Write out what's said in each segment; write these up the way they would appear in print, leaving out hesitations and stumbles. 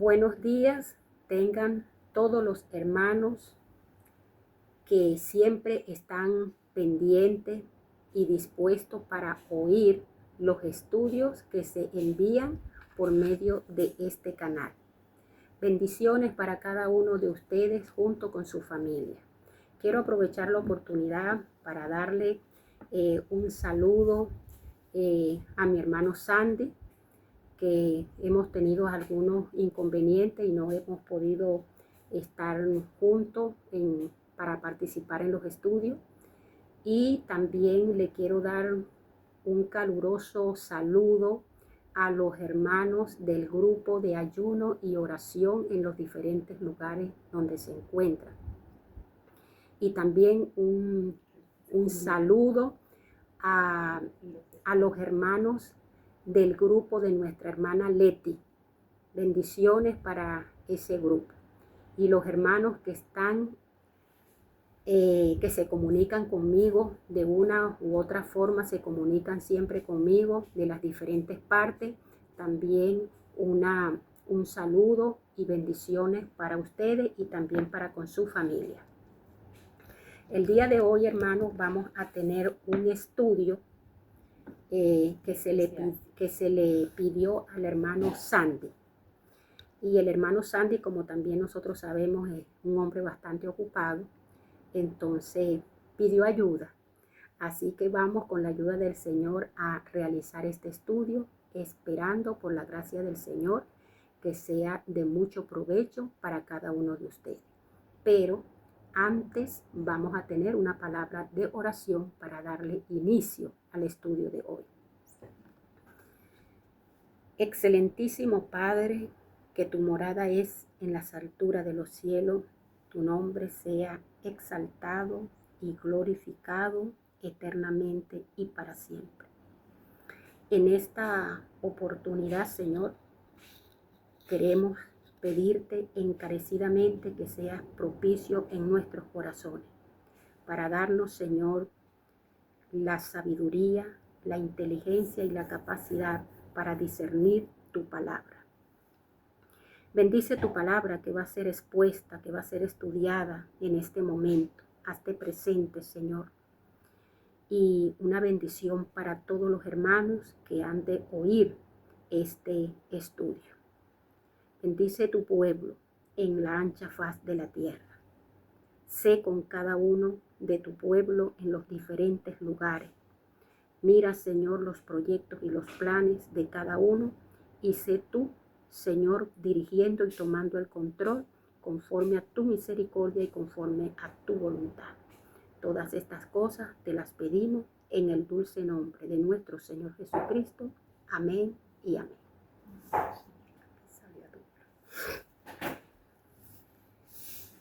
Buenos días tengan todos los hermanos que siempre están pendientes y dispuestos para oír los estudios que se envían por medio de este canal. Bendiciones para cada uno de ustedes junto con su familia. Quiero aprovechar la oportunidad para darle un saludo a mi hermano Sandy, que hemos tenido algunos inconvenientes y no hemos podido estar juntos para participar en los estudios. Y también le quiero dar un caluroso saludo a los hermanos del grupo de ayuno y oración en los diferentes lugares donde se encuentran. Y también un saludo a los hermanos del grupo de nuestra hermana Leti. Bendiciones para ese grupo. Y los hermanos que están, que se comunican conmigo de una u otra forma, se comunican siempre conmigo de las diferentes partes. También un saludo y bendiciones para ustedes y también para con su familia. El día de hoy, hermanos, vamos a tener un estudio que se le pidió al hermano Sandy. Y el hermano Sandy, como también nosotros sabemos, es un hombre bastante ocupado, entonces pidió ayuda. Así que vamos con la ayuda del Señor a realizar este estudio, esperando por la gracia del Señor que sea de mucho provecho para cada uno de ustedes. Pero antes vamos a tener una palabra de oración para darle inicio al estudio de hoy. Excelentísimo Padre, que tu morada es en las alturas de los cielos, tu nombre sea exaltado y glorificado eternamente y para siempre. En esta oportunidad, Señor, queremos pedirte encarecidamente que seas propicio en nuestros corazones, para darnos, Señor, la sabiduría, la inteligencia y la capacidad para discernir tu palabra. Bendice tu palabra que va a ser expuesta, que va a ser estudiada en este momento. Hazte presente, Señor. Y una bendición para todos los hermanos que han de oír este estudio. Bendice tu pueblo en la ancha faz de la tierra. Sé con cada uno de tu pueblo en los diferentes lugares. Mira, Señor, los proyectos y los planes de cada uno y sé tú, Señor, dirigiendo y tomando el control conforme a tu misericordia y conforme a tu voluntad. Todas estas cosas te las pedimos en el dulce nombre de nuestro Señor Jesucristo. Amén y amén.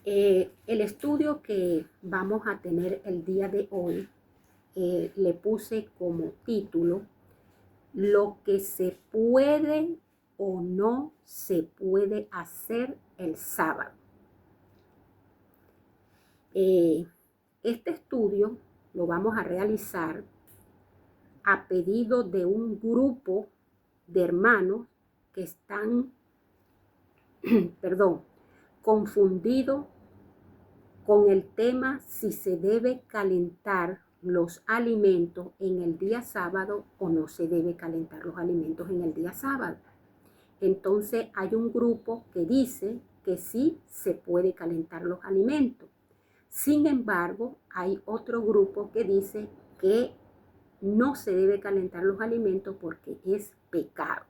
El estudio que vamos a tener el día de hoy le puse como título lo que se puede o no se puede hacer el sábado. Este estudio lo vamos a realizar a pedido de un grupo de hermanos que están, confundidos con el tema si se debe calentar los alimentos en el día sábado o no se debe calentar los alimentos en el día sábado. Entonces hay un grupo que dice que sí se puede calentar los alimentos. Sin embargo, hay otro grupo que dice que no se debe calentar los alimentos porque es pecado.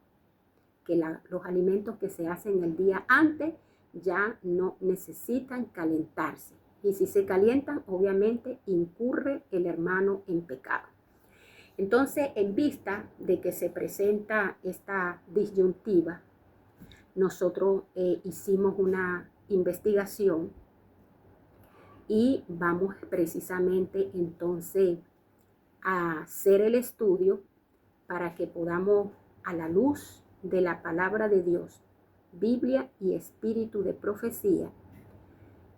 Que los alimentos que se hacen el día antes ya no necesitan calentarse. Y si se calientan, obviamente incurre el hermano en pecado. Entonces, en vista de que se presenta esta disyuntiva, nosotros hicimos una investigación y vamos precisamente entonces a hacer el estudio para que podamos, a la luz de la palabra de Dios, Biblia y espíritu de profecía,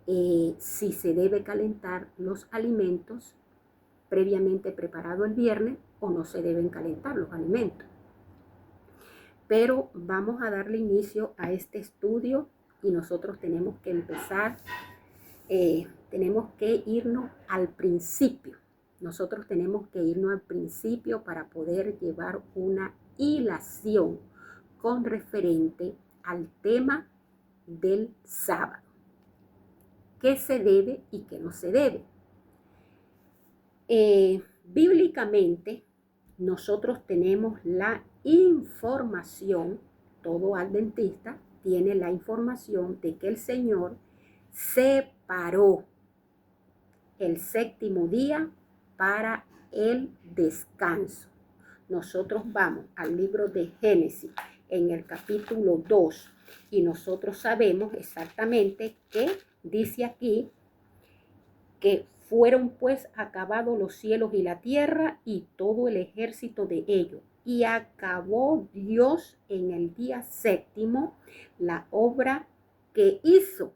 si se debe calentar los alimentos previamente preparados el viernes o no se deben calentar los alimentos. Pero vamos a darle inicio a este estudio y nosotros tenemos que empezar, tenemos que irnos al principio. Nosotros tenemos que irnos al principio para poder llevar una hilación con referente al tema del sábado. ¿Qué se debe y qué no se debe? Bíblicamente, nosotros tenemos la información, todo adventista tiene la información de que el Señor separó el séptimo día para el descanso. Nosotros vamos al libro de Génesis en el capítulo 2 y nosotros sabemos exactamente que dice aquí que fueron pues acabados los cielos y la tierra y todo el ejército de ellos. Y acabó Dios en el día séptimo la obra que hizo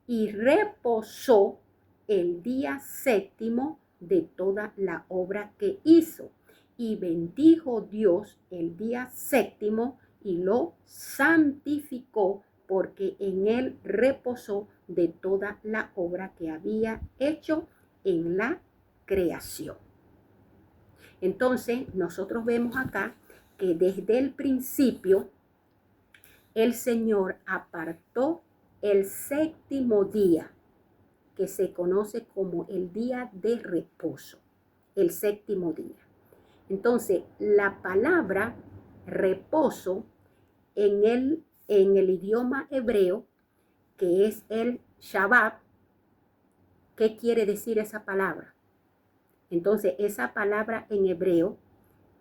y reposó el día séptimo de toda la obra que hizo. Y bendijo Dios el día séptimo y lo santificó, porque en él reposó de toda la obra que había hecho en la creación. Entonces, nosotros vemos acá que desde el principio el Señor apartó el séptimo día, que se conoce como el día de reposo, el séptimo día. Entonces, la palabra reposo en el idioma hebreo, que es el Shabbat, ¿qué quiere decir esa palabra? Entonces, esa palabra en hebreo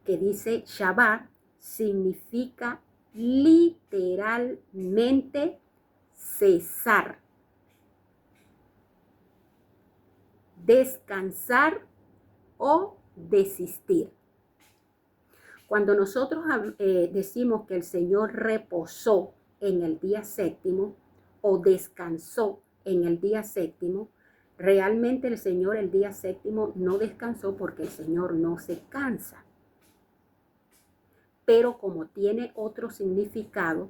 que dice Shabbat significa literalmente cesar, descansar o desistir. Cuando nosotros decimos que el Señor reposó en el día séptimo o descansó en el día séptimo, realmente el Señor el día séptimo no descansó, porque el Señor no se cansa. Pero como tiene otro significado,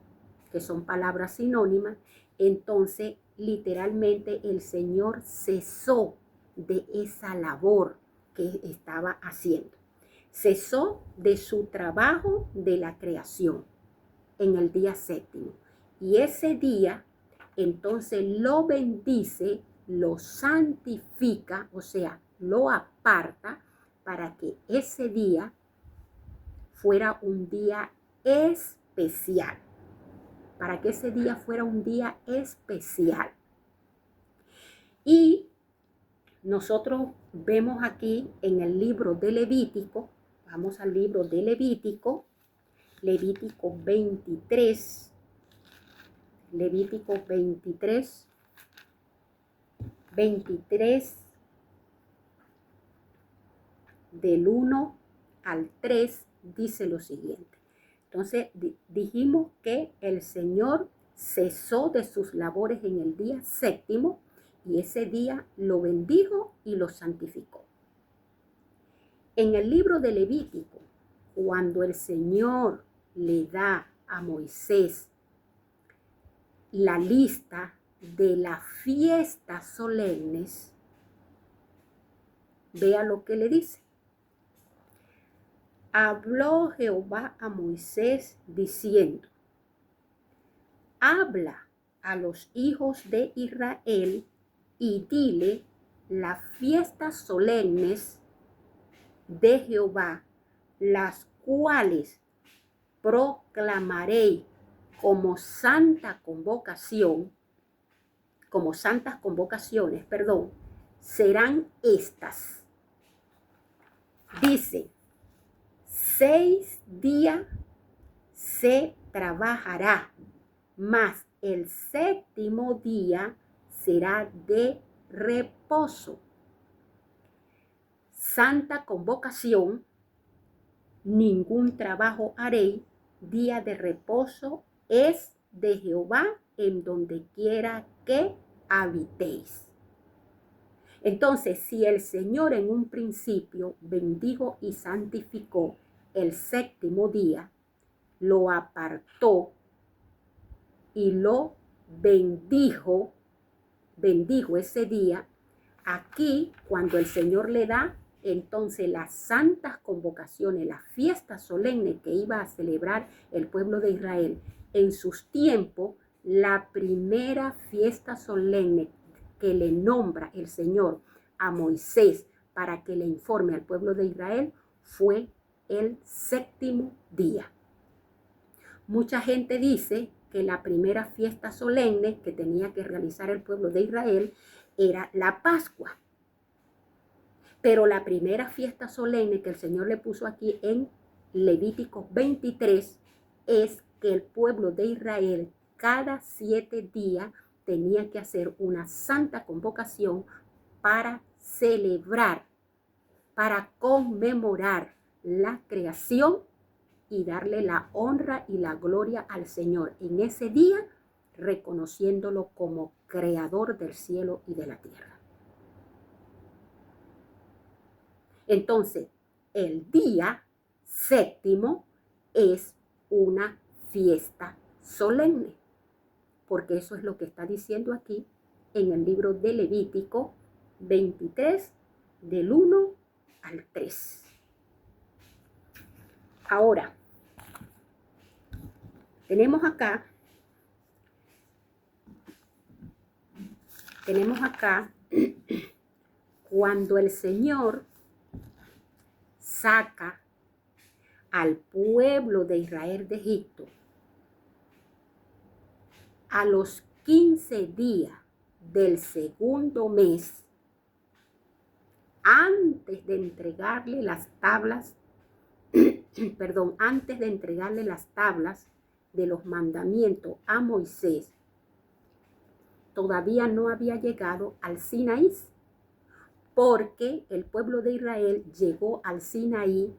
que son palabras sinónimas, entonces literalmente el Señor cesó de esa labor que estaba haciendo. Cesó de su trabajo de la creación en el día séptimo. Y ese día, entonces lo bendice, lo santifica, o sea, lo aparta para que ese día fuera un día especial. Para que ese día fuera un día especial. Y nosotros vemos aquí en el libro de Levítico, vamos al libro de Levítico, Levítico 23, Levítico 23, del 1 al 3, dice lo siguiente. Entonces dijimos que el Señor cesó de sus labores en el día séptimo y ese día lo bendijo y lo santificó. En el libro de Levítico, cuando el Señor le da a Moisés la lista de las fiestas solemnes, vea lo que le dice. Habló Jehová a Moisés diciendo: habla a los hijos de Israel y dile las fiestas solemnes de Jehová, las cuales proclamaré como santa convocación, como santas convocaciones, serán estas. Dice: 6 días se trabajará, mas el séptimo día será de reposo. Santa convocación, ningún trabajo haré, día de reposo es de Jehová en donde quiera que habitéis. Entonces, si el Señor en un principio bendijo y santificó el séptimo día, lo apartó y lo bendijo ese día. Aquí, cuando el Señor le da entonces las santas convocaciones, las fiestas solemnes que iba a celebrar el pueblo de Israel en sus tiempos, la primera fiesta solemne que le nombra el Señor a Moisés para que le informe al pueblo de Israel fue el séptimo día. Mucha gente dice que la primera fiesta solemne que tenía que realizar el pueblo de Israel era la Pascua. Pero la primera fiesta solemne que el Señor le puso aquí en Levítico 23 es que el pueblo de Israel cada 7 días tenía que hacer una santa convocación para celebrar, para conmemorar la creación y darle la honra y la gloria al Señor en ese día, reconociéndolo como creador del cielo y de la tierra. Entonces, el día séptimo es una fiesta solemne, porque eso es lo que está diciendo aquí en el libro de Levítico 23, del 1 al 3. Ahora, tenemos acá cuando el Señor saca al pueblo de Israel de Egipto, a los 15 días del segundo mes, antes de entregarle las tablas, antes de entregarle las tablas de los mandamientos a Moisés, todavía no había llegado al Sinaí, porque el pueblo de Israel llegó al Sinaí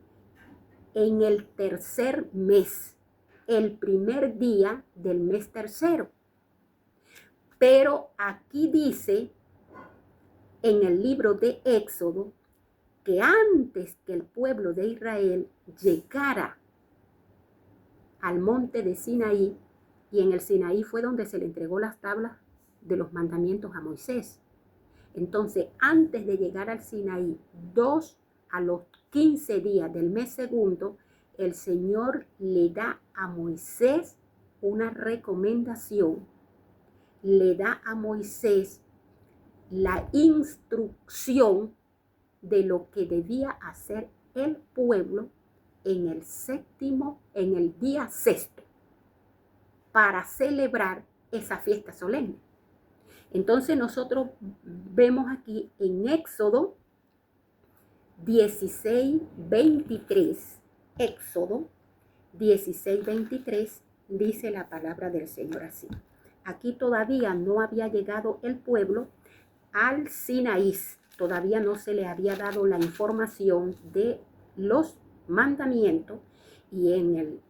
en el tercer mes, el primer día del mes tercero. Pero aquí dice en el libro de Éxodo que antes que el pueblo de Israel llegara al monte de Sinaí, y en el Sinaí fue donde se le entregó las tablas de los mandamientos a Moisés. Entonces, antes de llegar al Sinaí, a los 15 días del mes segundo, el Señor le da a Moisés una recomendación, le da a Moisés la instrucción de lo que debía hacer el pueblo en el día sexto, para celebrar esa fiesta solemne. Entonces nosotros vemos aquí en Éxodo 16:23, Éxodo 16:23, dice la palabra del Señor así. Aquí todavía no había llegado el pueblo al Sinaí, todavía no se le había dado la información de los mandamientos, y en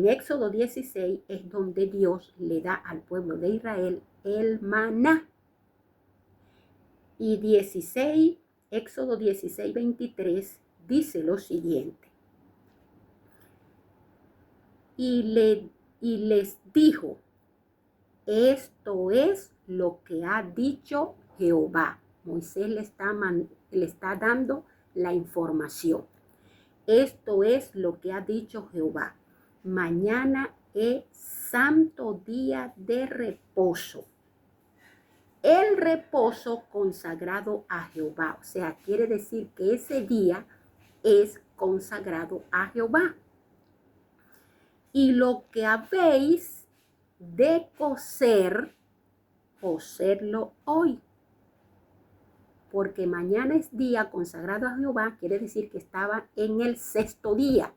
Éxodo 16 es donde Dios le da al pueblo de Israel el maná. Y Éxodo 16:23 dice lo siguiente: y les dijo, esto es lo que ha dicho Jehová. Moisés le está dando la información. Esto es lo que ha dicho Jehová. Mañana es santo día de reposo. El reposo consagrado a Jehová. O sea, quiere decir que ese día es consagrado a Jehová. Y lo que habéis de cocer, cocerlo hoy. Porque mañana es día consagrado a Jehová, quiere decir que estaba en el sexto día.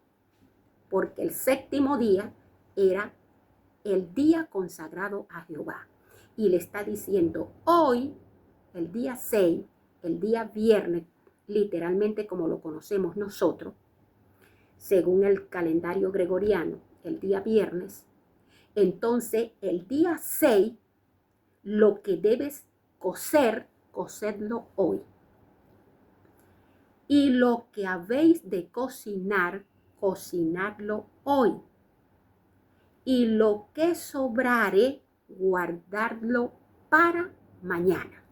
Porque el séptimo día era el día consagrado a Jehová. Y le está diciendo, hoy, el día 6, el día viernes, literalmente como lo conocemos nosotros, según el calendario gregoriano, el día viernes, entonces el día 6, lo que debes cocedlo hoy. Y lo que habéis de cocinar, cocinadlo hoy. y lo que sobrare, guardarlo para mañana.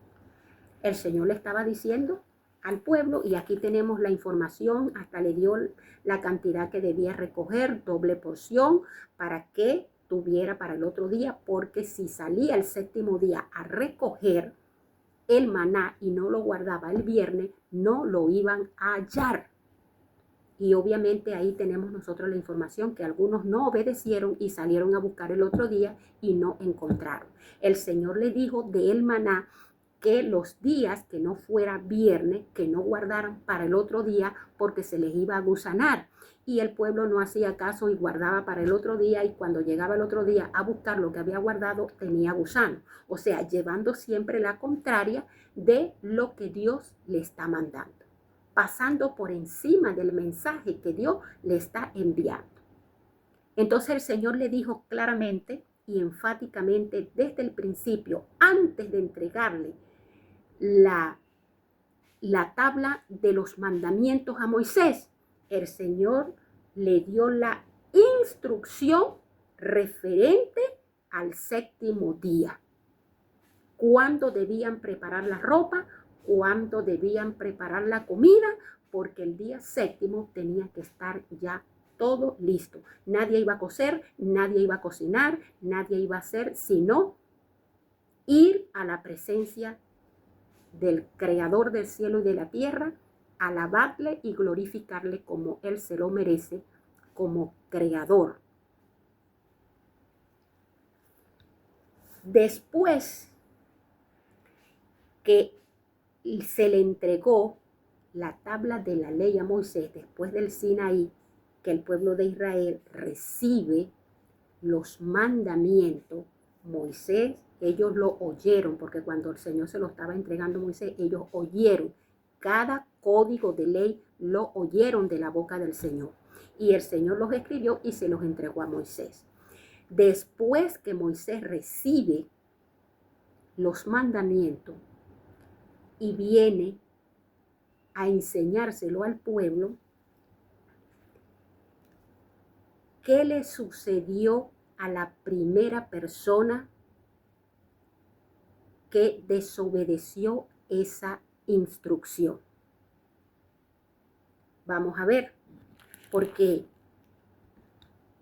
El Señor le estaba diciendo al pueblo, y aquí tenemos la información, hasta le dio la cantidad que debía recoger, doble porción, para que tuviera para el otro día, porque si salía el séptimo día a recoger el maná y no lo guardaba el viernes, no lo iban a hallar. Y obviamente ahí tenemos nosotros la información que algunos no obedecieron y salieron a buscar el otro día y no encontraron. El Señor le dijo del maná que los días que no fuera viernes, que no guardaran para el otro día porque se les iba a gusanar. Y el pueblo no hacía caso y guardaba para el otro día, y cuando llegaba el otro día a buscar lo que había guardado tenía gusano. O sea, llevando siempre la contraria de lo que Dios le está mandando, pasando por encima del mensaje que Dios le está enviando. Entonces el Señor le dijo claramente y enfáticamente desde el principio, antes de entregarle la tabla de los mandamientos a Moisés, el Señor le dio la instrucción referente al séptimo día. Cuándo debían preparar la ropa, cuándo debían preparar la comida, porque el día séptimo tenía que estar ya todo listo. Nadie iba a cocer, nadie iba a cocinar, nadie iba a hacer sino ir a la presencia del Creador del cielo y de la tierra, alabarle y glorificarle como Él se lo merece, como Creador. Después que se le entregó la tabla de la ley a Moisés, después del Sinaí, que el pueblo de Israel recibe los mandamientos, Moisés, ellos lo oyeron, porque cuando el Señor se lo estaba entregando a Moisés, ellos oyeron cada código de ley, lo oyeron de la boca del Señor. Y el Señor los escribió y se los entregó a Moisés. Después que Moisés recibe los mandamientos y viene a enseñárselo al pueblo, ¿qué le sucedió a la primera persona que desobedeció esa instrucción? Vamos a ver, porque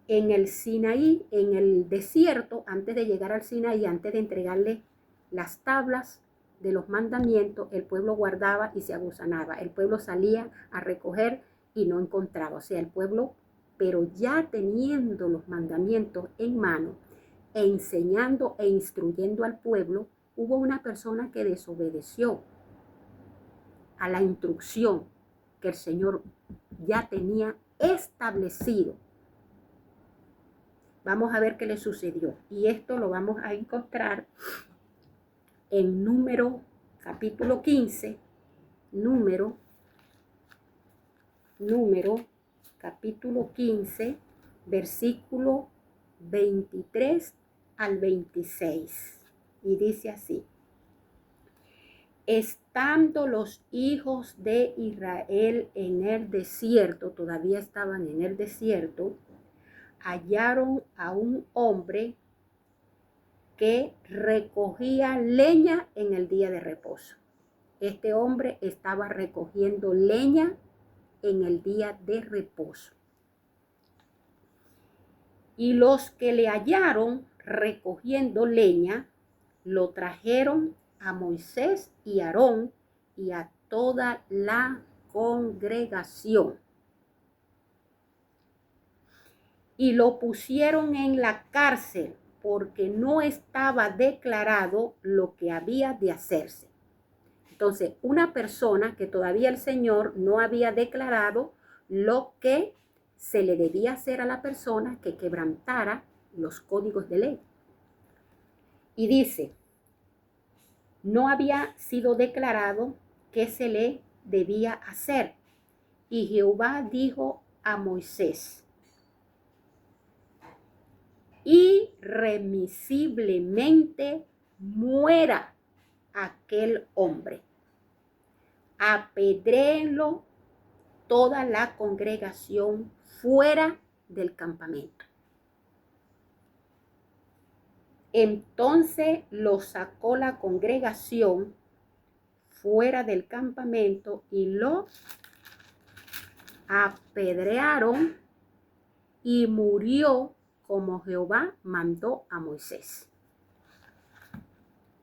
en el Sinaí, en el desierto, antes de llegar al Sinaí, antes de entregarle las tablas de los mandamientos, el pueblo guardaba y se agusanaba. El pueblo salía a recoger y no encontraba. O sea, el pueblo, pero ya teniendo los mandamientos en mano, e enseñando e instruyendo al pueblo, hubo una persona que desobedeció a la instrucción que el Señor ya tenía establecido. Vamos a ver qué le sucedió. Y esto lo vamos a encontrar en Número capítulo 15, Número capítulo 15, versículo 23 al 26. Y dice así: estando los hijos de Israel en el desierto, todavía estaban en el desierto, hallaron a un hombre que recogía leña en el día de reposo. Este hombre estaba recogiendo leña en el día de reposo. Y los que le hallaron recogiendo leña, lo trajeron a Moisés y Aarón y a toda la congregación. Y lo pusieron en la cárcel porque no estaba declarado lo que había de hacerse. Entonces, una persona que todavía el Señor no había declarado lo que se le debía hacer a la persona que quebrantara los códigos de ley. Y dice, no había sido declarado qué se le debía hacer. Y Jehová dijo a Moisés, irremisiblemente muera aquel hombre. Apedréenlo toda la congregación fuera del campamento. Entonces lo sacó la congregación fuera del campamento y lo apedrearon y murió como Jehová mandó a Moisés.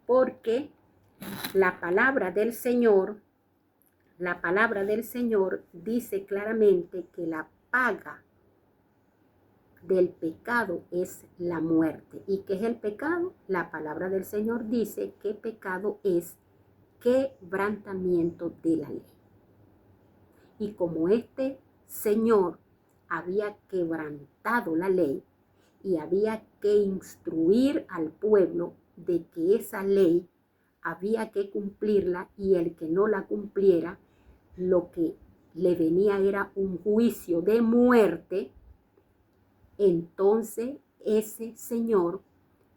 Porque la palabra del Señor dice claramente que la paga del pecado es la muerte. ¿Y qué es el pecado? La palabra del Señor dice que pecado es quebrantamiento de la ley. Y como este Señor había quebrantado la ley y había que instruir al pueblo de que esa ley había que cumplirla, y el que no la cumpliera, lo que le venía era un juicio de muerte, entonces ese Señor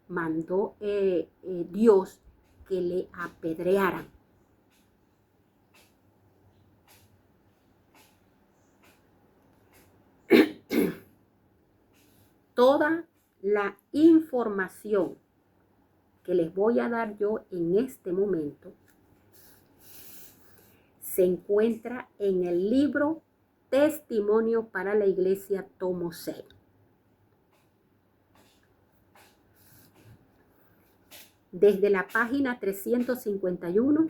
mandó Dios que le apedrearan. Toda la información que les voy a dar yo en este momento se encuentra en el libro Testimonio para la Iglesia, tomo 6. Desde la página 351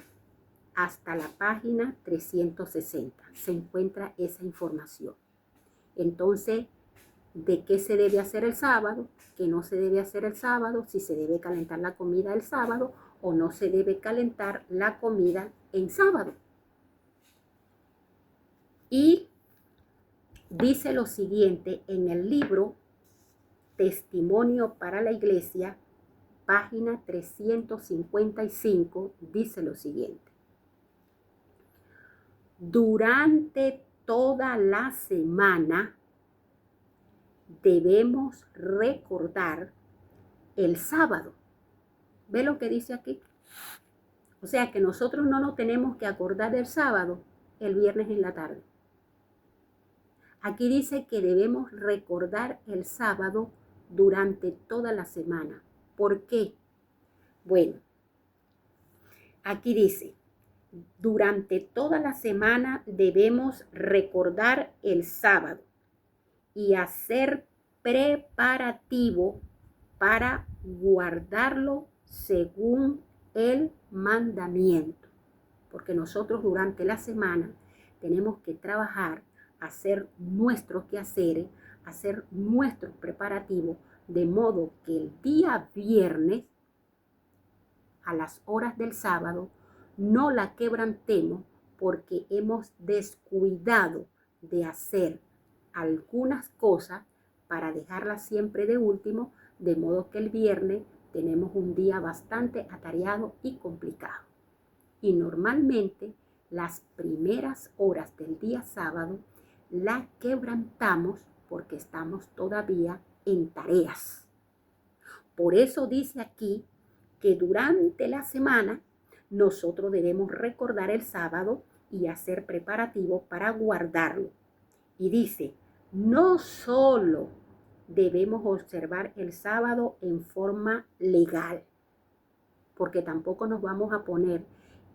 hasta la página 360 se encuentra esa información. Entonces, ¿de qué se debe hacer el sábado? ¿Qué no se debe hacer el sábado? Si se debe calentar la comida el sábado o no se debe calentar la comida en sábado. Y dice lo siguiente en el libro Testimonio para la Iglesia, página 355, dice lo siguiente. Durante toda la semana debemos recordar el sábado. ¿Ve lo que dice aquí? O sea que nosotros no nos tenemos que acordar del sábado el viernes en la tarde. Aquí dice que debemos recordar el sábado durante toda la semana. ¿Por qué? Bueno, aquí dice, durante toda la semana debemos recordar el sábado y hacer preparativo para guardarlo según el mandamiento. Porque nosotros durante la semana tenemos que trabajar, hacer nuestros quehaceres, hacer nuestros preparativos, de modo que el día viernes, a las horas del sábado, no la quebrantemos porque hemos descuidado de hacer algunas cosas para dejarlas siempre de último, de modo que el viernes tenemos un día bastante atareado y complicado. Y normalmente las primeras horas del día sábado la quebrantamos porque estamos todavía en tareas. Por eso dice aquí que durante la semana nosotros debemos recordar el sábado y hacer preparativos para guardarlo. Y dice, no solo debemos observar el sábado en forma legal, porque tampoco nos vamos a poner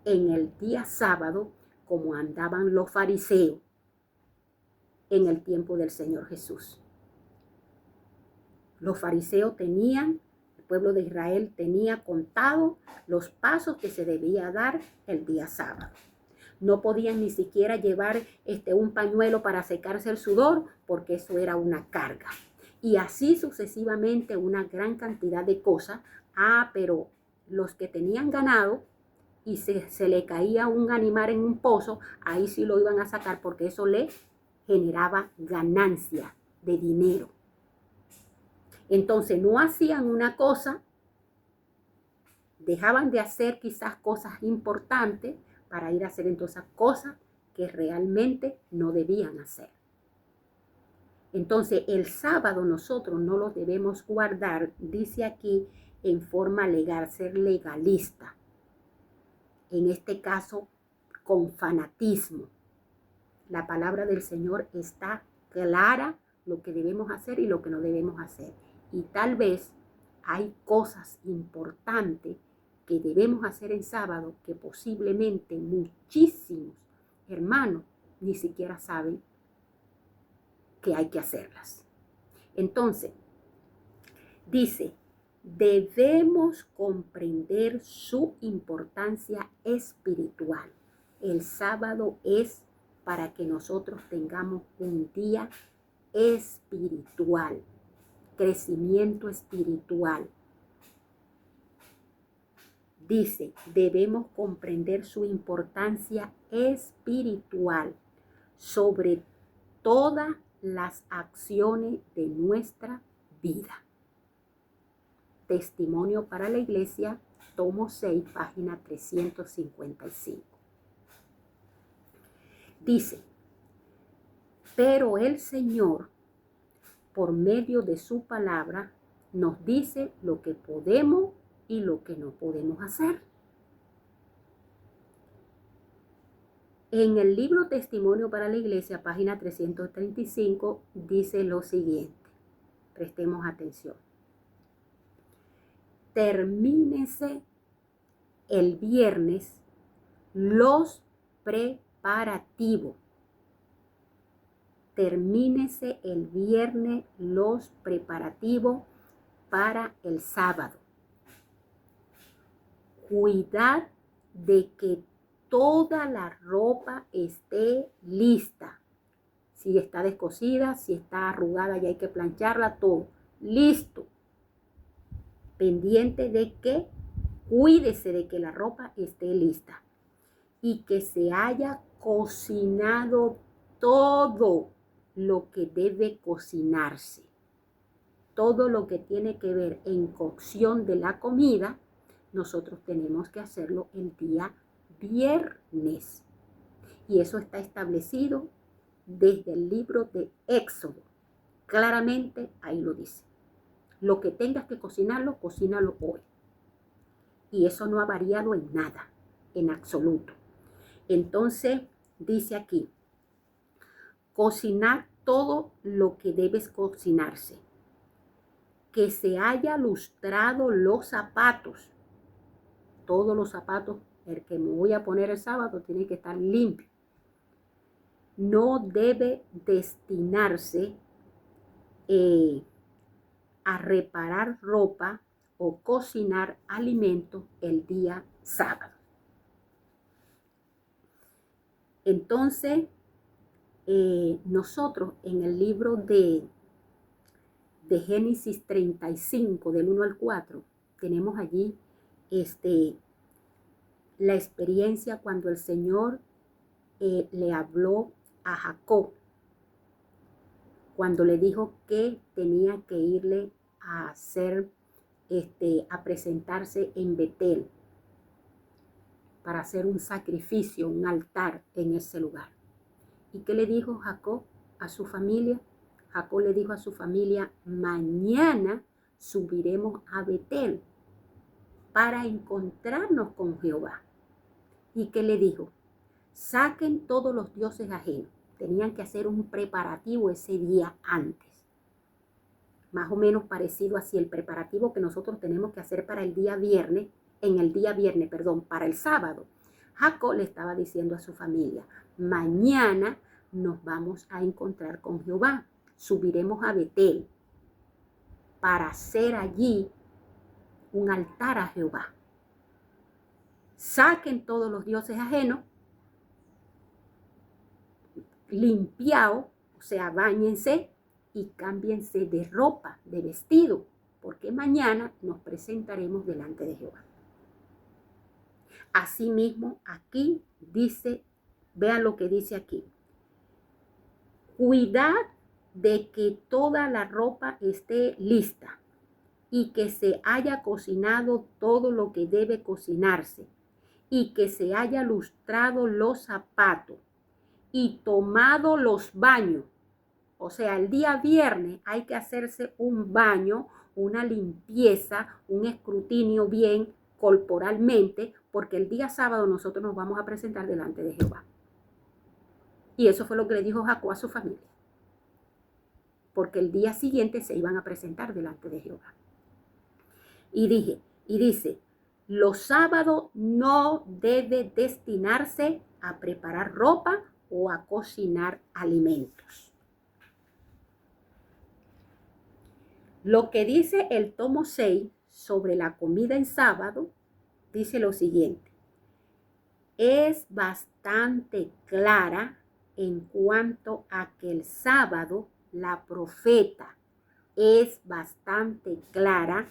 en el día sábado como andaban los fariseos en el tiempo del Señor Jesús. Los fariseos tenían, el pueblo de Israel tenía contado los pasos que se debía dar el día sábado. No podían ni siquiera llevar un pañuelo para secarse el sudor, porque eso era una carga. Y así sucesivamente una gran cantidad de cosas. Pero los que tenían ganado y se le caía un animal en un pozo, ahí sí lo iban a sacar porque eso le generaba ganancia de dinero. Entonces no hacían una cosa, dejaban de hacer quizás cosas importantes para ir a hacer entonces cosas que realmente no debían hacer. Entonces el sábado nosotros no lo debemos guardar, dice aquí, en forma legal, ser legalista. En este caso, con fanatismo. La palabra del Señor está clara, lo que debemos hacer y lo que no debemos hacer. Y tal vez hay cosas importantes que debemos hacer en sábado que posiblemente muchísimos hermanos ni siquiera saben que hay que hacerlas. Entonces, dice, debemos comprender su importancia espiritual. El sábado es para que nosotros tengamos un día espiritual, crecimiento espiritual. Dice, debemos comprender su importancia espiritual sobre todas las acciones de nuestra vida. Testimonio para la Iglesia, tomo 6, página 355. Dice, pero el Señor, por medio de su palabra, nos dice lo que podemos y lo que no podemos hacer. En el libro Testimonio para la Iglesia, página 335, dice lo siguiente. Prestemos atención. Termínese el viernes los preparativos. Termínese el viernes los preparativos para el sábado. Cuidad de que toda la ropa esté lista. Si está descosida, si está arrugada, ya hay que plancharla, todo. Listo. Pendiente de que, cuídese de que la ropa esté lista. Y que se haya cocinado todo lo que debe cocinarse. Todo lo que tiene que ver en cocción de la comida, nosotros tenemos que hacerlo el día viernes. Y eso está establecido desde el libro de Éxodo. Claramente ahí lo dice. Lo que tengas que cocinarlo, cocínalo hoy. Y eso no ha variado en nada, en absoluto. Entonces, dice aquí, cocinar todo lo que debes cocinarse. Que se haya lustrado los zapatos. Todos los zapatos, el que me voy a poner el sábado, tiene que estar limpio. No debe destinarse a reparar ropa o cocinar alimentos el día sábado. Entonces, nosotros en el libro de Génesis 35, del 1 al 4, tenemos allí la experiencia cuando el Señor le habló a Jacob, cuando le dijo que tenía que irle a hacer, a presentarse en Betel para hacer un sacrificio, un altar en ese lugar. ¿Y qué le dijo Jacob a su familia? Jacob le dijo a su familia, mañana subiremos a Betel para encontrarnos con Jehová. ¿Y qué le dijo? Saquen todos los dioses ajenos. Tenían que hacer un preparativo ese día antes. Más o menos parecido así el preparativo que nosotros tenemos que hacer para el día viernes, para el sábado. Jacob le estaba diciendo a su familia, mañana nos vamos a encontrar con Jehová. Subiremos a Betel para hacer allí un altar a Jehová. Saquen todos los dioses ajenos, limpiaos, o sea, báñense y cámbiense de ropa, de vestido, porque mañana nos presentaremos delante de Jehová. Asimismo, aquí dice, vean lo que dice aquí. Cuidad de que toda la ropa esté lista y que se haya cocinado todo lo que debe cocinarse y que se haya lustrado los zapatos y tomado los baños. O sea, el día viernes hay que hacerse un baño, una limpieza, un escrutinio bien corporalmente, porque el día sábado nosotros nos vamos a presentar delante de Jehová. Y eso fue lo que le dijo Jacob a su familia. Porque el día siguiente se iban a presentar delante de Jehová. Y dice, los sábados no debe destinarse a preparar ropa o a cocinar alimentos. Lo que dice el tomo 6 sobre la comida en sábado, dice lo siguiente. Es bastante clara en cuanto a que el sábado, la profeta es bastante clara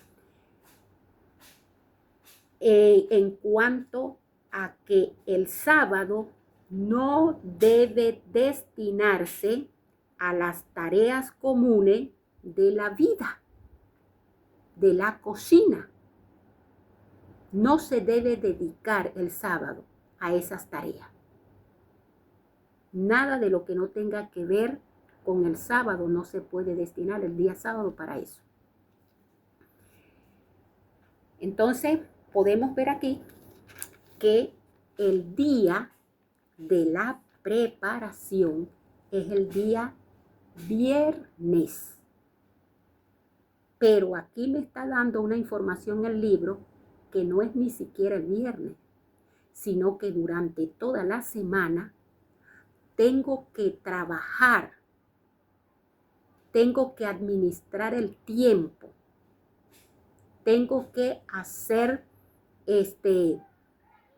en cuanto a que el sábado no debe destinarse a las tareas comunes de la vida, de la cocina. No se debe dedicar el sábado a esas tareas. Nada de lo que no tenga que ver con el sábado no se puede destinar el día sábado para eso. Entonces, podemos ver aquí que el día de la preparación es el día viernes. Pero aquí me está dando una información en el libro que no es ni siquiera el viernes, sino que durante toda la semana tengo que trabajar, tengo que administrar el tiempo, tengo que hacer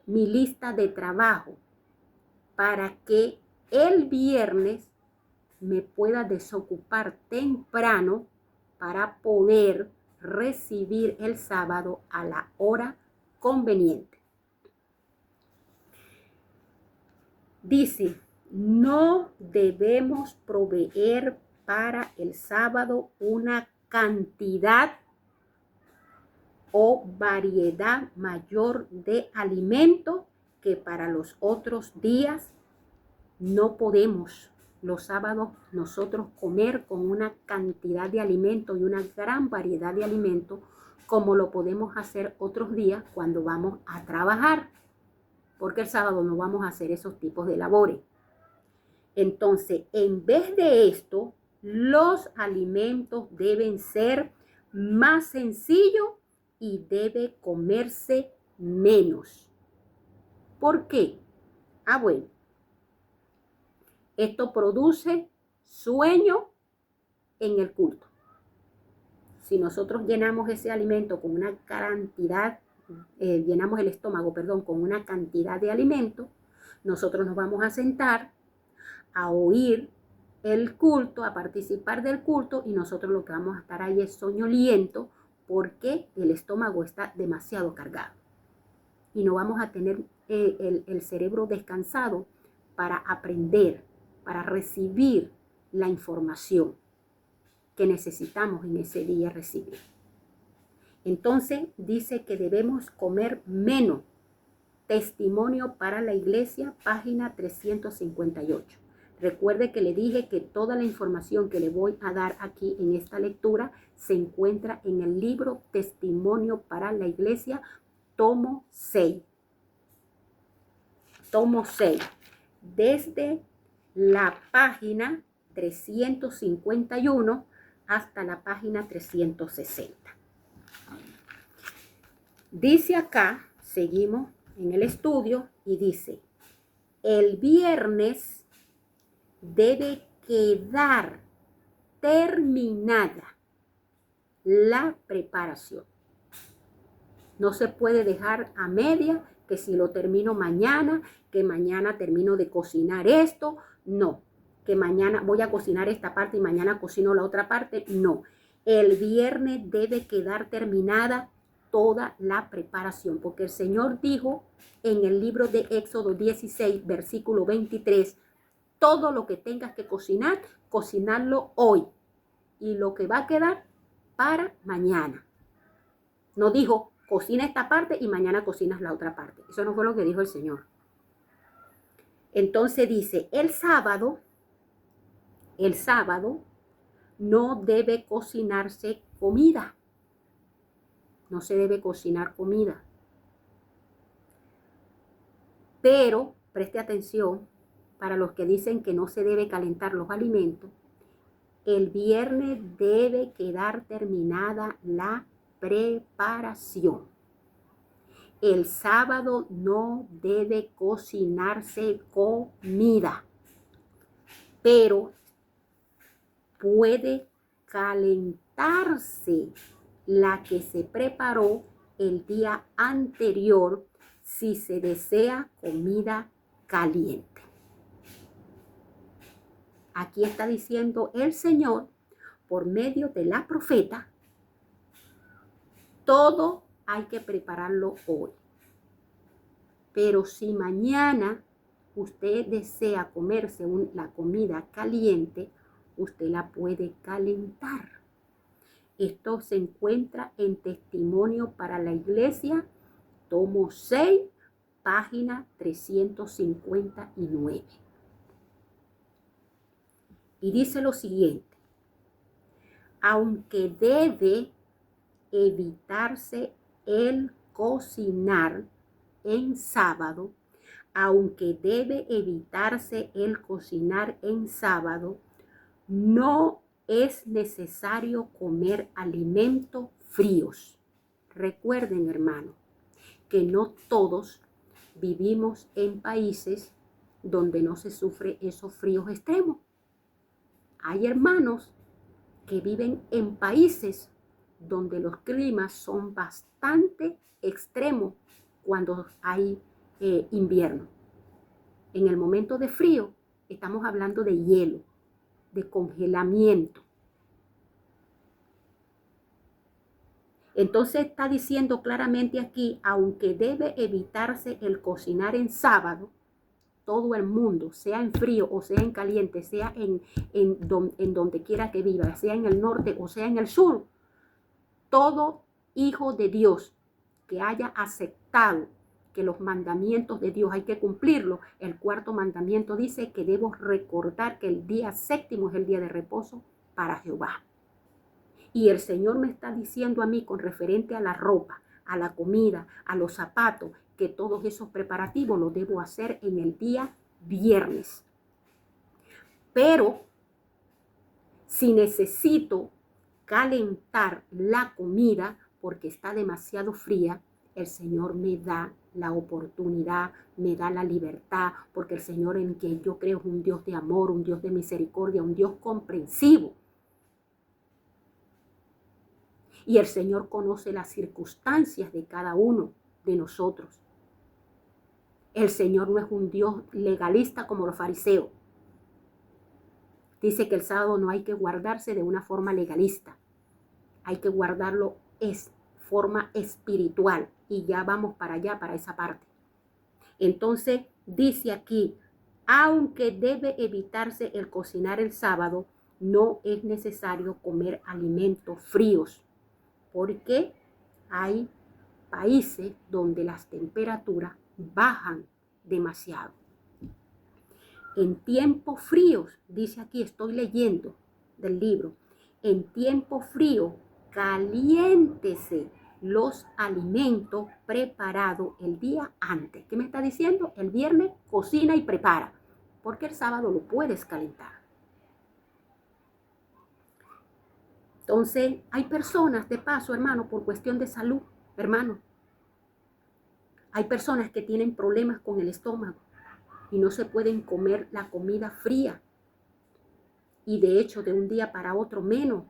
mi lista de trabajo para que el viernes me pueda desocupar temprano para poder recibir el sábado a la hora conveniente. Dice, no debemos proveer para el sábado una cantidad o variedad mayor de alimento que para los otros días. No podemos los sábados nosotros comer con una cantidad de alimento y una gran variedad de alimento como lo podemos hacer otros días cuando vamos a trabajar, porque el sábado no vamos a hacer esos tipos de labores. Entonces, en vez de esto, los alimentos deben ser más sencillos y debe comerse menos. ¿Por qué? Bueno, esto produce sueño en el culto. Si nosotros llenamos ese alimento con una cantidad, llenamos el estómago, con una cantidad de alimento, nosotros nos vamos a sentar a oír el culto, a participar del culto, y nosotros lo que vamos a estar ahí es soñoliento porque el estómago está demasiado cargado. Y no vamos a tener el cerebro descansado para aprender, para recibir la información que necesitamos en ese día recibir. Entonces dice que debemos comer menos. Testimonio para la Iglesia, página 358. Recuerde que le dije que toda la información que le voy a dar aquí en esta lectura se encuentra en el libro Testimonio para la Iglesia, tomo 6. Tomo 6. Desde la página 351 hasta la página 360. Dice acá, seguimos en el estudio y dice, el viernes debe quedar terminada la preparación. No se puede dejar a media, que si lo termino mañana, que mañana termino de cocinar esto. No, que mañana voy a cocinar esta parte y mañana cocino la otra parte. No, el viernes debe quedar terminada toda la preparación, porque el Señor dijo en el libro de Éxodo 16, versículo 23, todo lo que tengas que cocinar, cocinarlo hoy, y lo que va a quedar para mañana. No dijo, cocina esta parte y mañana cocinas la otra parte. Eso no fue lo que dijo el Señor. Entonces dice, el sábado no debe cocinarse comida. No se debe cocinar comida. Pero, preste atención, para los que dicen que no se debe calentar los alimentos, el viernes debe quedar terminada la preparación. El sábado no debe cocinarse comida, pero puede calentarse la que se preparó el día anterior si se desea comida caliente. Aquí está diciendo el Señor por medio de la profeta, todo hay que prepararlo hoy. Pero si mañana usted desea comerse la comida caliente, usted la puede calentar. Esto se encuentra en Testimonio para la Iglesia, tomo 6, página 359. Y dice lo siguiente: aunque debe evitarse el cocinar en sábado, no es necesario comer alimentos fríos. Recuerden, hermano, que no todos vivimos en países donde no se sufre esos fríos extremos. Hay hermanos que viven en países donde los climas son bastante extremos cuando hay invierno. En el momento de frío estamos hablando de hielo, de congelamiento. Entonces está diciendo claramente aquí, aunque debe evitarse el cocinar en sábado, todo el mundo, sea en frío o sea en caliente, sea en donde quiera que viva, sea en el norte o sea en el sur, todo hijo de Dios que haya aceptado que los mandamientos de Dios hay que cumplirlos, el cuarto mandamiento dice que debo recordar que el día séptimo es el día de reposo para Jehová. Y el Señor me está diciendo a mí con referente a la ropa, a la comida, a los zapatos, que todos esos preparativos los debo hacer en el día viernes. Pero si necesito calentar la comida porque está demasiado fría, el Señor me da la oportunidad, me da la libertad, porque el Señor en quien yo creo es un Dios de amor, un Dios de misericordia, un Dios comprensivo. Y el Señor conoce las circunstancias de cada uno de nosotros. El Señor no es un Dios legalista como los fariseos. Dice que el sábado no hay que guardarse de una forma legalista. Hay que guardarlo forma espiritual. Y ya vamos para allá, para esa parte. Entonces dice aquí, aunque debe evitarse el cocinar el sábado, no es necesario comer alimentos fríos, porque hay países donde las temperaturas bajan demasiado. En tiempos fríos, dice aquí, estoy leyendo del libro, en tiempo frío, caliéntese los alimentos preparados el día antes. ¿Qué me está diciendo? El viernes cocina y prepara, porque el sábado lo puedes calentar. Entonces, hay personas, de paso, hermano, por cuestión de salud, hermano, hay personas que tienen problemas con el estómago y no se pueden comer la comida fría. Y de hecho, de un día para otro menos.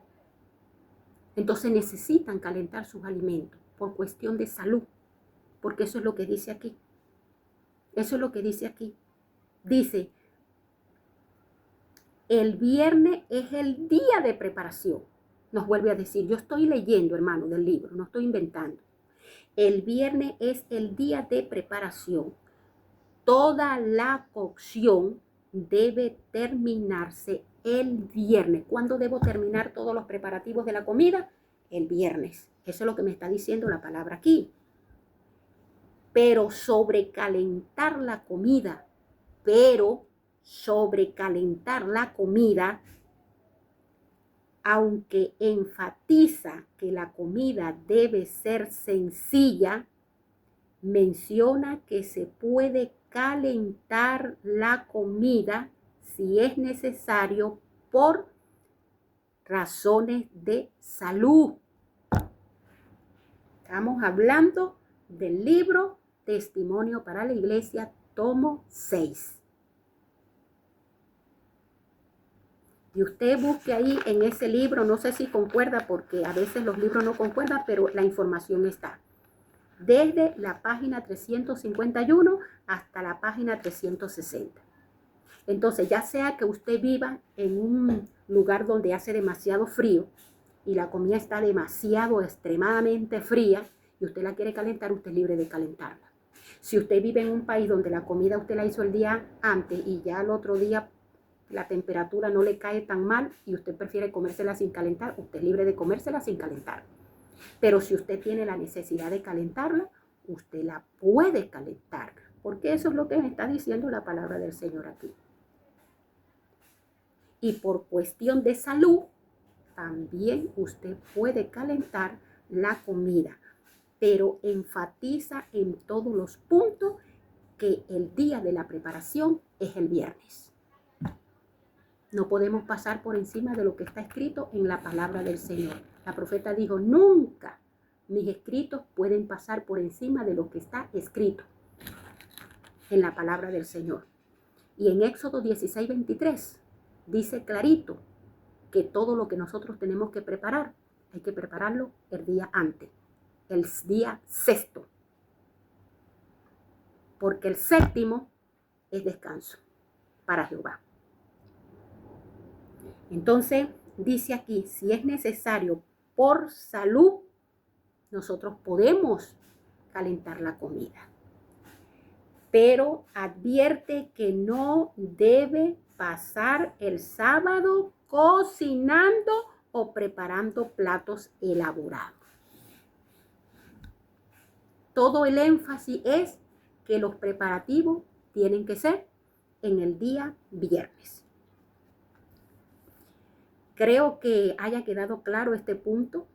Entonces necesitan calentar sus alimentos por cuestión de salud. Porque eso es lo que dice aquí. Eso es lo que dice aquí. Dice, el viernes es el día de preparación. Nos vuelve a decir, yo estoy leyendo, hermano, del libro, no estoy inventando. El viernes es el día de preparación. Toda la cocción debe terminarse el viernes. ¿Cuándo debo terminar todos los preparativos de la comida? El viernes. Eso es lo que me está diciendo la palabra aquí. Pero sobrecalentar la comida, aunque enfatiza que la comida debe ser sencilla, menciona que se puede calentar la comida si es necesario por razones de salud. Estamos hablando del libro Testimonio para la Iglesia, tomo 6. Y usted busque ahí en ese libro, no sé si concuerda, porque a veces los libros no concuerdan, pero la información está. Desde la página 351 hasta la página 360. Entonces, ya sea que usted viva en un lugar donde hace demasiado frío y la comida está demasiado, extremadamente fría, y usted la quiere calentar, usted es libre de calentarla. Si usted vive en un país donde la comida usted la hizo el día antes y ya al otro día la temperatura no le cae tan mal y usted prefiere comérsela sin calentar, usted es libre de comérsela sin calentar. Pero si usted tiene la necesidad de calentarla, usted la puede calentar, porque eso es lo que me está diciendo la palabra del Señor aquí. Y por cuestión de salud, también usted puede calentar la comida, pero enfatiza en todos los puntos que el día de la preparación es el viernes. No podemos pasar por encima de lo que está escrito en la palabra del Señor. La profeta dijo, nunca mis escritos pueden pasar por encima de lo que está escrito en la palabra del Señor. Y en Éxodo 16:23 dice clarito que todo lo que nosotros tenemos que preparar, hay que prepararlo el día antes, el día sexto. Porque el séptimo es descanso para Jehová. Entonces, dice aquí, si es necesario por salud, nosotros podemos calentar la comida. Pero advierte que no debe pasar el sábado cocinando o preparando platos elaborados. Todo el énfasis es que los preparativos tienen que ser en el día viernes. Creo que haya quedado claro este punto,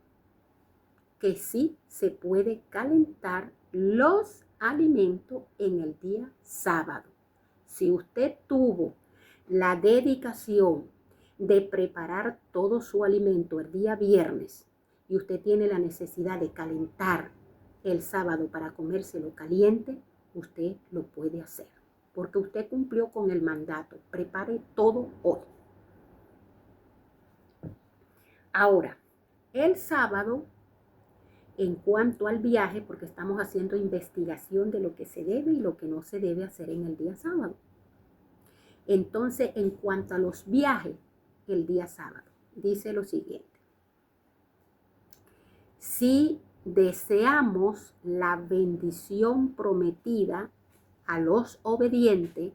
que sí se puede calentar los alimentos en el día sábado. Si usted tuvo la dedicación de preparar todo su alimento el día viernes y usted tiene la necesidad de calentar el sábado para comérselo caliente, usted lo puede hacer, porque usted cumplió con el mandato. Prepare todo hoy. Ahora, el sábado, en cuanto al viaje, porque estamos haciendo investigación de lo que se debe y lo que no se debe hacer en el día sábado. Entonces, en cuanto a los viajes, el día sábado, dice lo siguiente. Si deseamos la bendición prometida a los obedientes,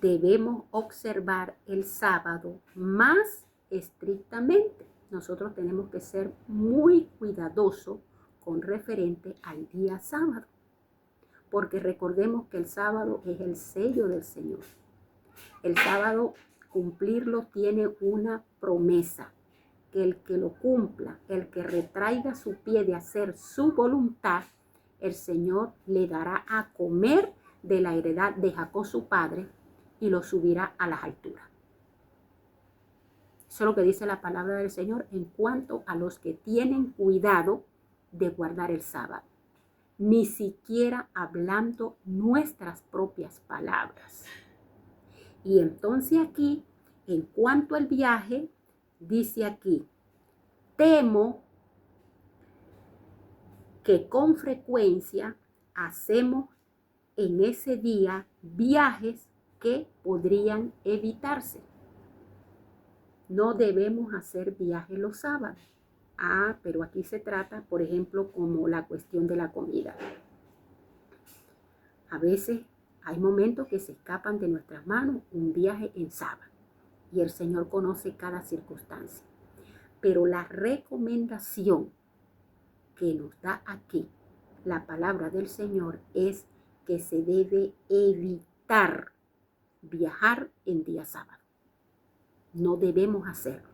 debemos observar el sábado más estrictamente. Nosotros tenemos que ser muy cuidadosos con referente al día sábado, porque recordemos que el sábado es el sello del Señor. El sábado, cumplirlo tiene una promesa, que el que lo cumpla, el que retraiga su pie de hacer su voluntad, el Señor le dará a comer de la heredad de Jacob su padre y lo subirá a las alturas. Eso es lo que dice la palabra del Señor en cuanto a los que tienen cuidado de guardar el sábado. Ni siquiera hablando nuestras propias palabras. Y entonces aquí, en cuanto al viaje, dice aquí, temo que con frecuencia hacemos en ese día viajes que podrían evitarse. No debemos hacer viajes los sábados. Pero aquí se trata, por ejemplo, como la cuestión de la comida. A veces hay momentos que se escapan de nuestras manos un viaje en sábado. Y el Señor conoce cada circunstancia. Pero la recomendación que nos da aquí la palabra del Señor es que se debe evitar viajar en día sábado. No debemos hacerlo.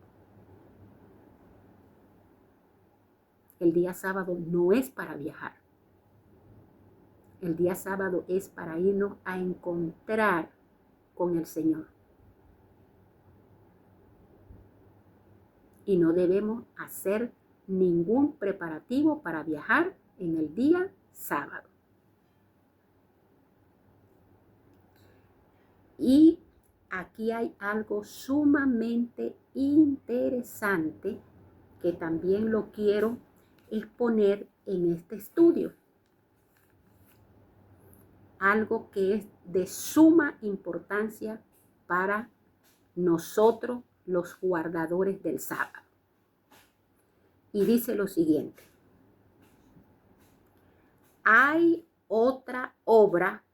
El día sábado no es para viajar. El día sábado es para irnos a encontrar con el Señor. Y no debemos hacer ningún preparativo para viajar en el día sábado. Y aquí hay algo sumamente interesante que también lo quiero exponer en este estudio. Algo que es de suma importancia para nosotros, los guardadores del sábado. Y dice lo siguiente: hay otra obra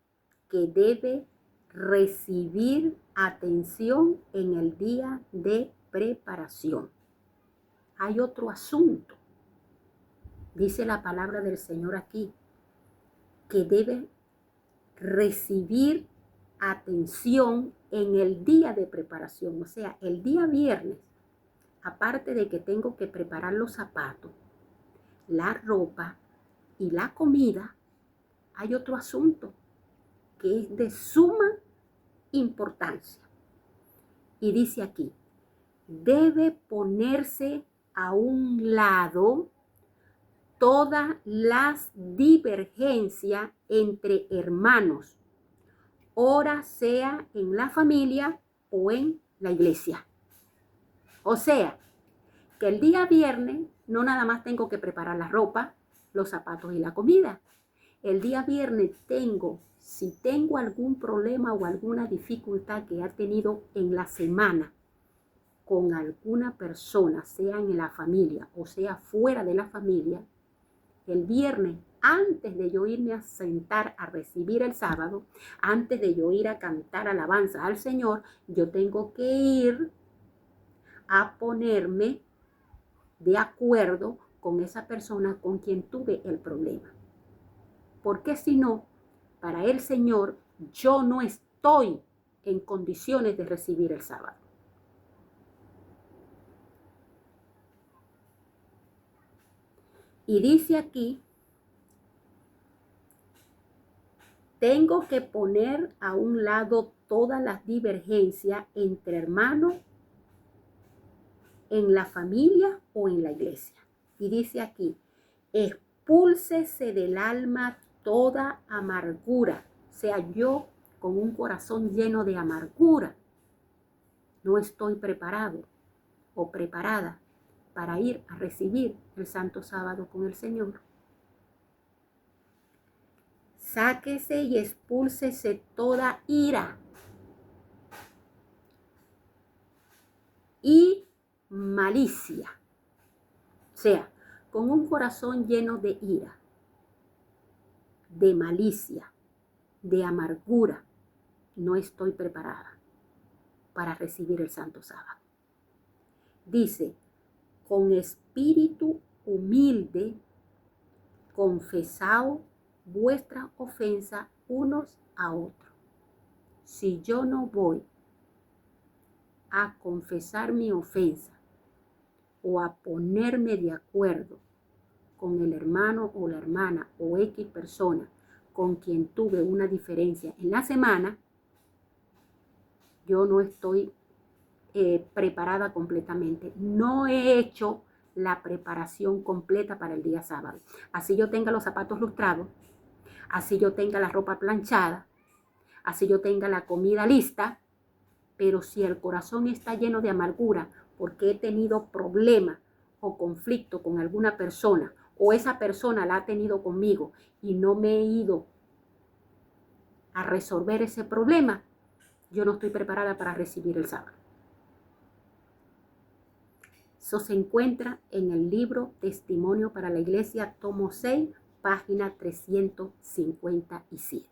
que debe recibir atención en el día de preparación. Hay otro asunto, dice la palabra del Señor aquí, que debe recibir atención en el día de preparación. O sea, el día viernes, aparte de que tengo que preparar los zapatos, la ropa y la comida, hay otro asunto que es de suma importancia. Y dice aquí, debe ponerse a un lado todas las divergencias entre hermanos, ora sea en la familia o en la iglesia. O sea, que el día viernes no nada más tengo que preparar la ropa, los zapatos y la comida. El día viernes si tengo algún problema o alguna dificultad que ha tenido en la semana con alguna persona, sea en la familia o sea fuera de la familia, el viernes, antes de yo irme a sentar a recibir el sábado, antes de yo ir a cantar alabanza al Señor, yo tengo que ir a ponerme de acuerdo con esa persona con quien tuve el problema. Porque si no, para el Señor, yo no estoy en condiciones de recibir el sábado. Y dice aquí, tengo que poner a un lado todas las divergencias entre hermanos en la familia o en la iglesia. Y dice aquí, expúlsese del alma toda amargura. O sea, yo con un corazón lleno de amargura no estoy preparado o preparada para ir a recibir el Santo Sábado con el Señor. Sáquese y expúlsese toda ira y malicia. O sea, con un corazón lleno de ira, de malicia, de amargura, no estoy preparada para recibir el Santo Sábado. Dice, con espíritu humilde, confesaos vuestra ofensa unos a otros. Si yo no voy a confesar mi ofensa o a ponerme de acuerdo con el hermano o la hermana o X persona con quien tuve una diferencia en la semana, yo no estoy preparada completamente. No he hecho la preparación completa para el día sábado. Así yo tenga los zapatos lustrados, así yo tenga la ropa planchada, así yo tenga la comida lista, pero si el corazón está lleno de amargura porque he tenido problemas o conflicto con alguna persona o esa persona la ha tenido conmigo y no me he ido a resolver ese problema, yo no estoy preparada para recibir el sábado. Eso se encuentra en el libro Testimonio para la Iglesia, tomo 6, página 357.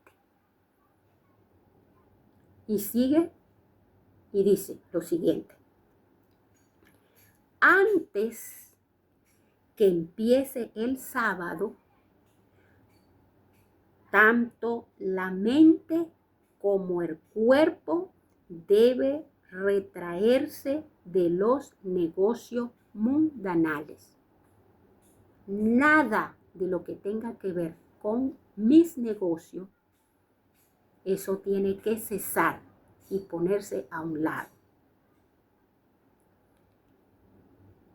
Y sigue y dice lo siguiente. Antes que empiece el sábado, tanto la mente como el cuerpo debe retraerse de los negocios mundanales. Nada de lo que tenga que ver con mis negocios, eso tiene que cesar y ponerse a un lado.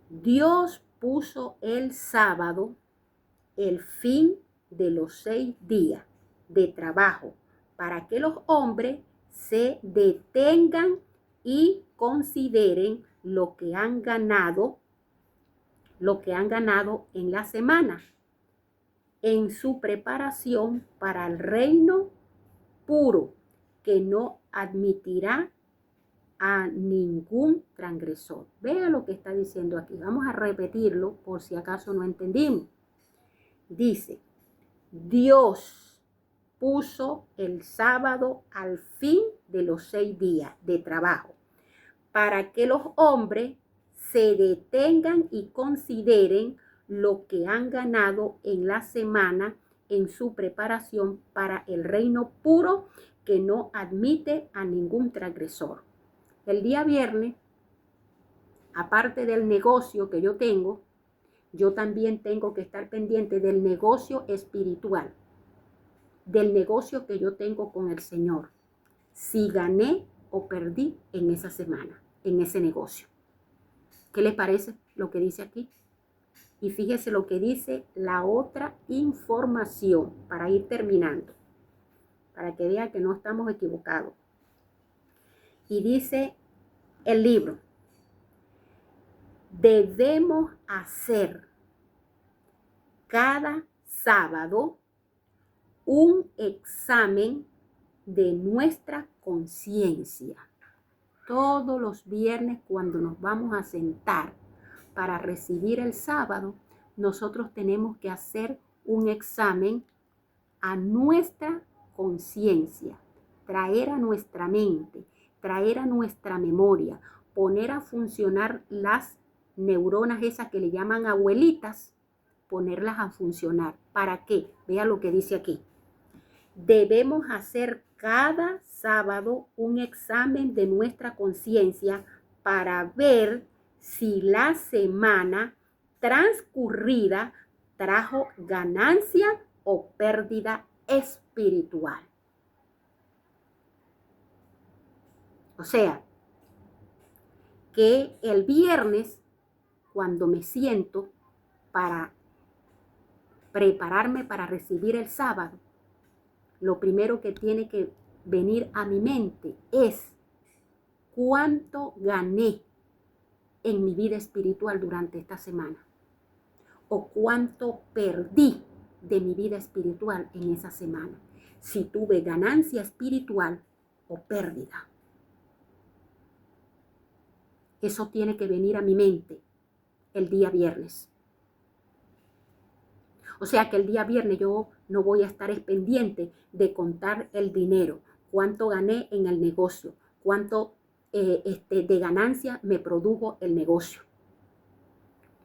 Dios puso el sábado, el fin de los 6 días de trabajo, para que los hombres se detengan y consideren lo que han ganado en la semana, en su preparación para el reino puro, que no admitirá a ningún transgresor. Vea lo que está diciendo aquí. Vamos a repetirlo por si acaso no entendimos. Dice, Dios puso el sábado al fin de los 6 días de trabajo, para que los hombres se detengan y consideren lo que han ganado en la semana en su preparación para el reino puro, que no admite a ningún transgresor. El día viernes, aparte del negocio que yo tengo, yo también tengo que estar pendiente del negocio espiritual, del negocio que yo tengo con el Señor. Si gané o perdí en esa semana, en ese negocio. ¿Qué les parece lo que dice aquí? Y fíjese lo que dice la otra información para ir terminando, para que vean que no estamos equivocados. Y dice el libro, debemos hacer cada sábado un examen de nuestra conciencia. Todos los viernes, cuando nos vamos a sentar para recibir el sábado, nosotros tenemos que hacer un examen a nuestra conciencia, traer a nuestra mente, traer a nuestra memoria, poner a funcionar las neuronas esas que le llaman abuelitas, ponerlas a funcionar. ¿Para qué? Vea lo que dice aquí. Debemos hacer cada sábado un examen de nuestra conciencia para ver si la semana transcurrida trajo ganancia o pérdida espiritual. O sea, que el viernes, cuando me siento para prepararme para recibir el sábado, lo primero que tiene que venir a mi mente es cuánto gané en mi vida espiritual durante esta semana o cuánto perdí de mi vida espiritual en esa semana. Si tuve ganancia espiritual o pérdida. Eso tiene que venir a mi mente el día viernes. O sea que el día viernes yo no voy a estar pendiente de contar el dinero, cuánto gané en el negocio, cuánto de ganancia me produjo el negocio.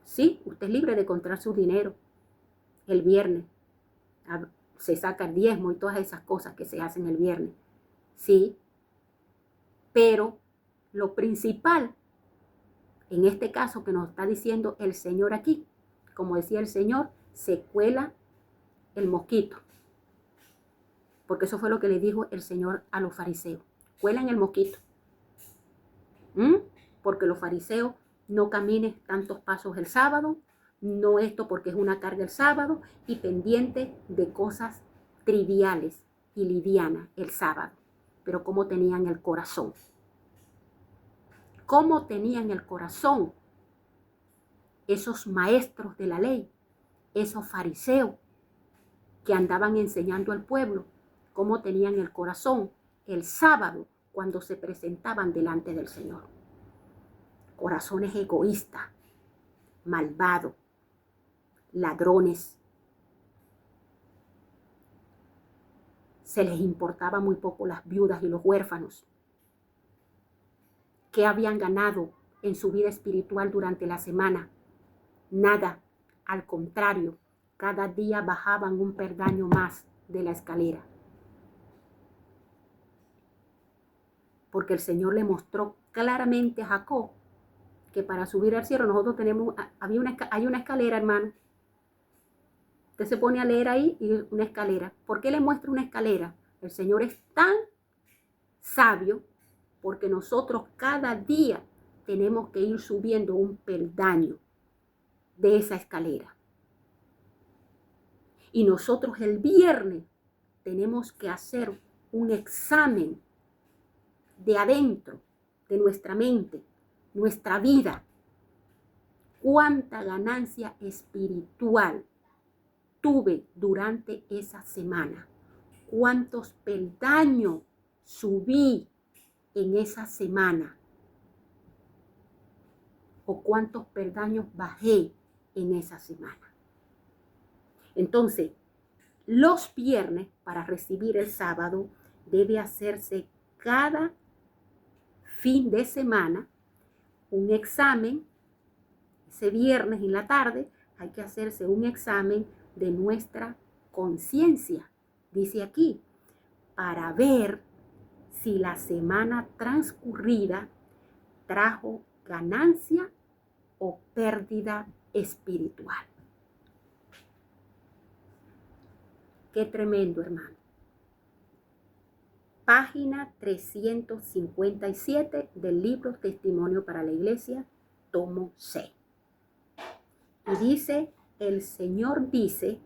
Sí, usted es libre de contar su dinero el viernes. Se saca el diezmo y todas esas cosas que se hacen el viernes. Sí, pero lo principal, en este caso que nos está diciendo el Señor aquí, como decía el Señor, se cuela el mosquito. Porque eso fue lo que le dijo el Señor a los fariseos. Cuelan el mosquito. Porque los fariseos no caminen tantos pasos el sábado, no esto porque es una carga el sábado, y pendiente de cosas triviales y livianas el sábado. Pero cómo tenían el corazón. Cómo tenían el corazón esos maestros de la ley, esos fariseos que andaban enseñando al pueblo, cómo tenían el corazón el sábado cuando se presentaban delante del Señor. Corazones egoístas, malvados, ladrones. Se les importaba muy poco las viudas y los huérfanos. ¿Qué habían ganado en su vida espiritual durante la semana? Nada, al contrario, cada día bajaban un peldaño más de la escalera. Porque el Señor le mostró claramente a Jacob que para subir al cielo nosotros hay una escalera, hermano. Usted se pone a leer ahí y una escalera. ¿Por qué le muestra una escalera? El Señor es tan sabio porque nosotros cada día tenemos que ir subiendo un peldaño de esa escalera. Y nosotros el viernes tenemos que hacer un examen de adentro, de nuestra mente, nuestra vida. ¿Cuánta ganancia espiritual tuve durante esa semana? ¿Cuántos peldaños subí en esa semana? ¿O cuántos peldaños bajé en esa semana? Entonces, los viernes para recibir el sábado debe hacerse cada fin de semana un examen. Ese viernes en la tarde hay que hacerse un examen de nuestra conciencia, dice aquí, para ver si la semana transcurrida trajo ganancia o pérdida espiritual. Qué tremendo, hermano. Página 357 del libro Testimonio para la Iglesia, tomo C. Y dice, el Señor dice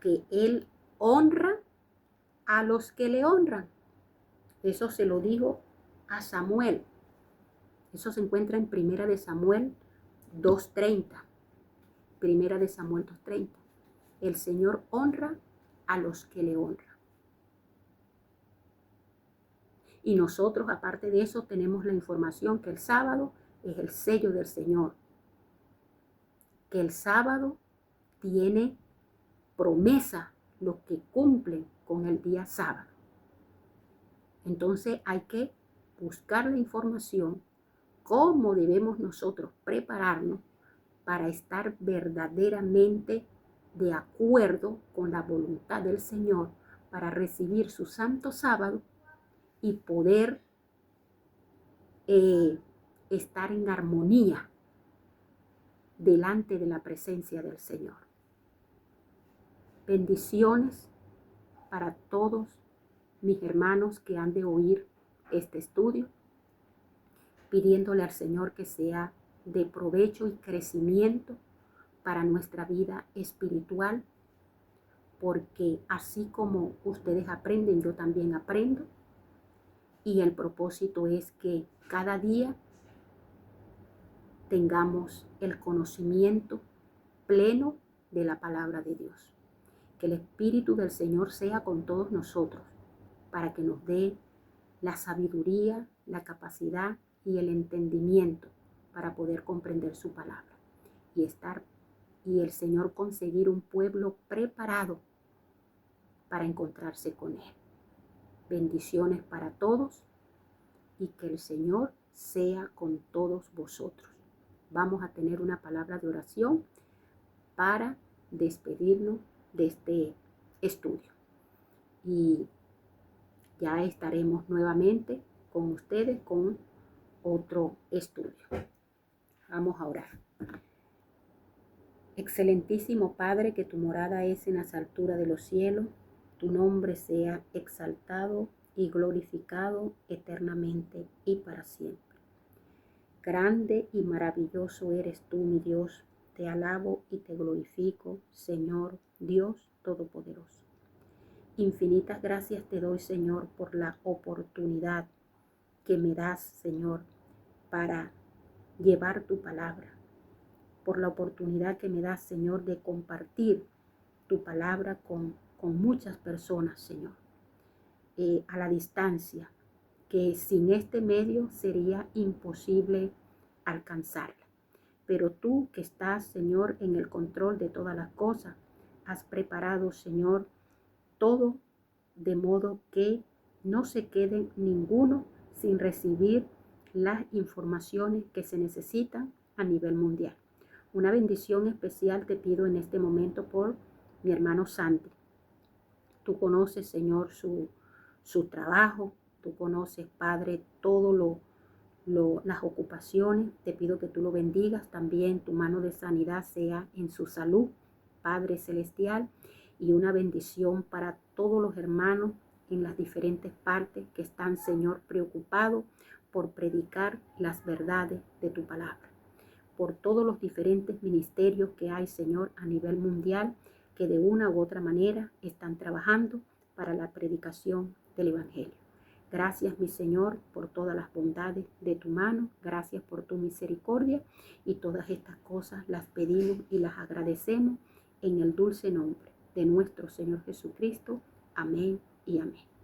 que Él honra a los que le honran. Eso se lo dijo a Samuel. Eso se encuentra en Primera de Samuel 2:30. Primera de Samuel 2:30. El Señor honra a los que le honran. Y nosotros, aparte de eso, tenemos la información que el sábado es el sello del Señor. Que el sábado tiene promesa los que cumplen con el día sábado. Entonces hay que buscar la información, cómo debemos nosotros prepararnos para estar verdaderamente de acuerdo con la voluntad del Señor para recibir su santo sábado y poder estar en armonía delante de la presencia del Señor. Bendiciones para todos mis hermanos que han de oír este estudio, pidiéndole al Señor que sea de provecho y crecimiento para nuestra vida espiritual, porque así como ustedes aprenden, yo también aprendo, y el propósito es que cada día tengamos el conocimiento pleno de la palabra de Dios. Que el Espíritu del Señor sea con todos nosotros para que nos dé la sabiduría, la capacidad y el entendimiento para poder comprender su palabra y el Señor conseguir un pueblo preparado para encontrarse con Él. Bendiciones para todos y que el Señor sea con todos vosotros. Vamos a tener una palabra de oración para despedirnos de este estudio. Y ya estaremos nuevamente con ustedes con otro estudio. Vamos a orar. Excelentísimo Padre, que tu morada es en las alturas de los cielos, tu nombre sea exaltado y glorificado eternamente y para siempre. Grande y maravilloso eres tú, mi Dios. Te alabo y te glorifico, Señor Dios Todopoderoso. Infinitas gracias te doy, Señor, por la oportunidad que me das, Señor, para llevar tu palabra. Por la oportunidad que me das, Señor, de compartir tu palabra con muchas personas, Señor, a la distancia, que sin este medio sería imposible alcanzarla. Pero tú que estás, Señor, en el control de todas las cosas, has preparado, Señor, todo de modo que no se quede ninguno sin recibir las informaciones que se necesitan a nivel mundial. Una bendición especial te pido en este momento por mi hermano Santi. Tú conoces, Señor, su trabajo. Tú conoces, Padre, todo las ocupaciones. Te pido que tú lo bendigas. También tu mano de sanidad sea en su salud, Padre Celestial. Y una bendición para todos los hermanos en las diferentes partes que están, Señor, preocupados por predicar las verdades de tu palabra. por todos los diferentes ministerios que hay, Señor, a nivel mundial, que de una u otra manera están trabajando para la predicación del Evangelio. Gracias, mi Señor, por todas las bondades de tu mano. Gracias por tu misericordia. Y todas estas cosas las pedimos y las agradecemos en el dulce nombre de nuestro Señor Jesucristo. Amén y amén.